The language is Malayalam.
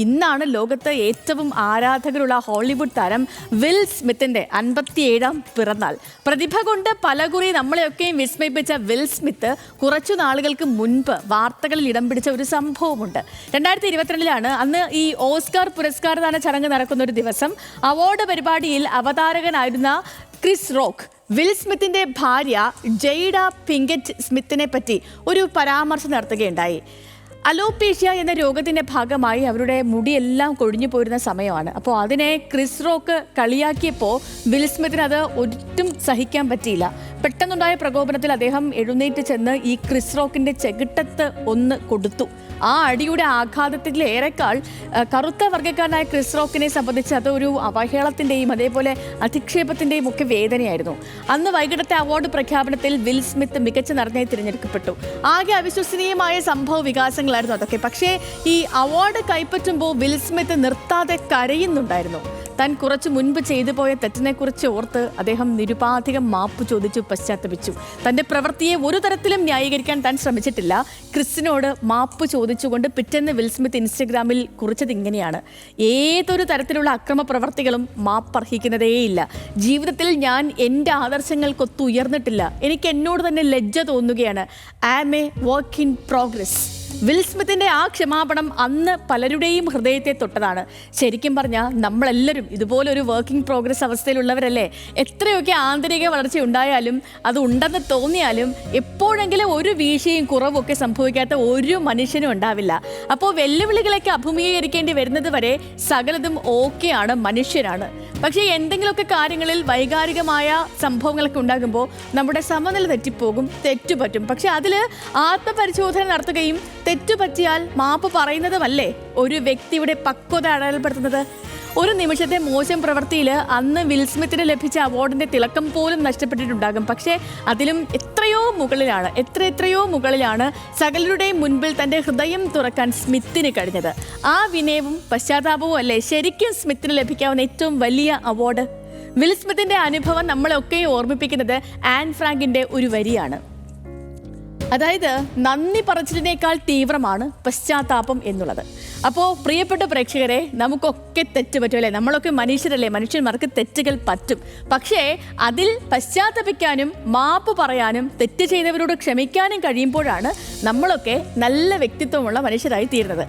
ഇന്നാണ് ലോകത്ത് ഏറ്റവും ആരാധകരുള്ള ഹോളിവുഡ് താരം വിൽ സ്മിത്തിന്റെ 57ാം പിറന്നാൾ. പ്രതിഭ കൊണ്ട് പലകുറി നമ്മളെയൊക്കെയും വിസ്മയിപ്പിച്ച വിൽ സ്മിത്ത് കുറച്ചു നാളുകൾക്ക് മുൻപ് വാർത്തകളിൽ ഇടം പിടിച്ച ഒരു സംഭവമുണ്ട്. 2022 അന്ന് ഈ ഓസ്കാർ പുരസ്കാരദാന ചടങ്ങ് നടക്കുന്ന ഒരു ദിവസം അവാർഡ് പരിപാടിയിൽ അവതാരകനായിരുന്ന ക്രിസ് റോക്ക് വിൽ സ്മിത്തിന്റെ ഭാര്യ ജെയ്ഡ പിങ്കറ്റ് സ്മിത്തിനെ പറ്റി ഒരു പരാമർശം നടത്തുകയുണ്ടായി. അലോപേഷ്യ എന്ന രോഗത്തിൻ്റെ ഭാഗമായി അവരുടെ മുടിയെല്ലാം കൊഴിഞ്ഞു പോയിരുന്ന സമയമാണ്. അപ്പോൾ അതിനെ ക്രിസ് റോക്ക് കളിയാക്കിയപ്പോൾ വിൽ സ്മിത്തിന് അത് ഒട്ടും സഹിക്കാൻ പറ്റിയില്ല. പെട്ടെന്നുണ്ടായ പ്രകോപനത്തിൽ അദ്ദേഹം എഴുന്നേറ്റ് ചെന്ന് ഈ ക്രിസ് റോക്കിൻ്റെ ചെകിട്ടത്ത് ഒന്ന് കൊടുത്തു. ആ അടിയുടെ ആഘാതത്തിൽ ഏറെക്കാൾ കറുത്ത വർഗ്ഗക്കാരനായ ക്രിസ് റോക്കിനെ സംബന്ധിച്ച് അതൊരു അവഹേളത്തിൻ്റെയും അതേപോലെ അധിക്ഷേപത്തിൻ്റെയും ഒക്കെ വേദനയായിരുന്നു. അന്ന് വൈകിട്ടത്തെ അവാർഡ് പ്രഖ്യാപനത്തിൽ വിൽ സ്മിത്ത് മികച്ച നടനായി തിരഞ്ഞെടുക്കപ്പെട്ടു. ആകെ അവിശ്വസനീയമായ സംഭവ വികാസങ്ങളായിരുന്നു അതൊക്കെ. പക്ഷേ ഈ അവാർഡ് കൈപ്പറ്റുമ്പോൾ വിൽ സ്മിത്ത് നിർത്താതെ കരയുന്നുണ്ടായിരുന്നു. താൻ കുറച്ചു മുൻപ് ചെയ്തു പോയ തെറ്റിനെക്കുറിച്ച് ഓർത്ത് അദ്ദേഹം നിരുപാധികം മാപ്പ് ചോദിച്ചു പശ്ചാത്തപിച്ചു. തൻ്റെ പ്രവൃത്തിയെ ഒരു തരത്തിലും ന്യായീകരിക്കാൻ താൻ ശ്രമിച്ചിട്ടില്ല. ക്രിസിനോട് മാപ്പ് ചോദിച്ചുകൊണ്ട് പിറ്റേന്ന് വിൽ സ്മിത്ത് ഇൻസ്റ്റഗ്രാമിൽ കുറിച്ചത് ഇങ്ങനെയാണ്: ഏതൊരു തരത്തിലുള്ള അക്രമ പ്രവർത്തികളും മാപ്പർഹിക്കുന്നതേയില്ല. ജീവിതത്തിൽ ഞാൻ എൻ്റെ ആദർശങ്ങൾക്കൊത്ത് ഉയർന്നിട്ടില്ല. എനിക്ക് എന്നോട് തന്നെ ലജ്ജ തോന്നുകയാണ്. I am a work in progress. Will സ്മിത്തിന്റെ ആ ക്ഷമാപണം അന്ന് പലരുടെയും ഹൃദയത്തെ തൊട്ടതാണ്. ശരിക്കും പറഞ്ഞാൽ നമ്മളെല്ലാവരും ഇതുപോലെ ഒരു വർക്കിംഗ് പ്രോഗ്രസ് അവസ്ഥയിലുള്ളവരല്ലേ. എത്രയൊക്കെ ആന്തരിക വളർച്ച ഉണ്ടായാലും അത് ഉണ്ടെന്ന് തോന്നിയാലും എപ്പോഴെങ്കിലും ഒരു വീഴ്ചയും കുറവൊക്കെ സംഭവിക്കാത്ത ഒരു മനുഷ്യനും ഉണ്ടാവില്ല. അപ്പോൾ വെല്ലുവിളികളൊക്കെ അഭിമുഖീകരിക്കേണ്ടി വരുന്നത് വരെ സകലതും ഓക്കെയാണ്, മനുഷ്യരാണ്. പക്ഷേ എന്തെങ്കിലുമൊക്കെ കാര്യങ്ങളിൽ വൈകാരികമായ സംഭവങ്ങളൊക്കെ ഉണ്ടാകുമ്പോൾ നമ്മുടെ സമനില തെറ്റിപ്പോകും, തെറ്റുപറ്റും. പക്ഷെ അതിൽ ആത്മപരിശോധന നടത്തുകയും തെറ്റുപറ്റിയാൽ മാപ്പ് പറയുന്നതുമല്ലേ ഒരു വ്യക്തിയുടെ പക്വത അടയാളപ്പെടുത്തുന്നത്. ഒരു നിമിഷത്തെ മോശം പ്രവൃത്തിയിൽ അന്ന് വിൽ സ്മിത്തിന് ലഭിച്ച അവാർഡിൻ്റെ തിളക്കം പോലും നഷ്ടപ്പെട്ടിട്ടുണ്ടാകും. പക്ഷേ അതിലും എത്രയോ മുകളിലാണ് സകലരുടെയും മുൻപിൽ തൻ്റെ ഹൃദയം തുറക്കാൻ സ്മിത്തിന് കഴിഞ്ഞത്. ആ വിനയവും പശ്ചാത്താപവും അല്ലേ ശരിക്കും സ്മിത്തിന് ലഭിക്കാവുന്ന ഏറ്റവും വലിയ അവാർഡ്. വിൽ സ്മിത്തിൻ്റെ അനുഭവം നമ്മളെയൊക്കെ ഓർമ്മിപ്പിക്കുന്നത് ആൻ ഫ്രാങ്കിൻ്റെ ഒരു വരിയാണ്. അതായത് നന്ദി പറച്ചിലിനേക്കാൾ തീവ്രമാണ് പശ്ചാത്താപം എന്നുള്ളത്. അപ്പോൾ പ്രിയപ്പെട്ട പ്രേക്ഷകരെ, നമുക്കൊക്കെ തെറ്റ് പറ്റുമല്ലേ. നമ്മളൊക്കെ മനുഷ്യരല്ലേ, മനുഷ്യന്മാർക്ക് തെറ്റുകൾ പറ്റും. പക്ഷേ അതിൽ പശ്ചാത്തപിക്കാനും മാപ്പ് പറയാനും തെറ്റ് ചെയ്തവരോട് ക്ഷമിക്കാനും കഴിയുമ്പോഴാണ് നമ്മളൊക്കെ നല്ല വ്യക്തിത്വമുള്ള മനുഷ്യരായി തീരുന്നത്.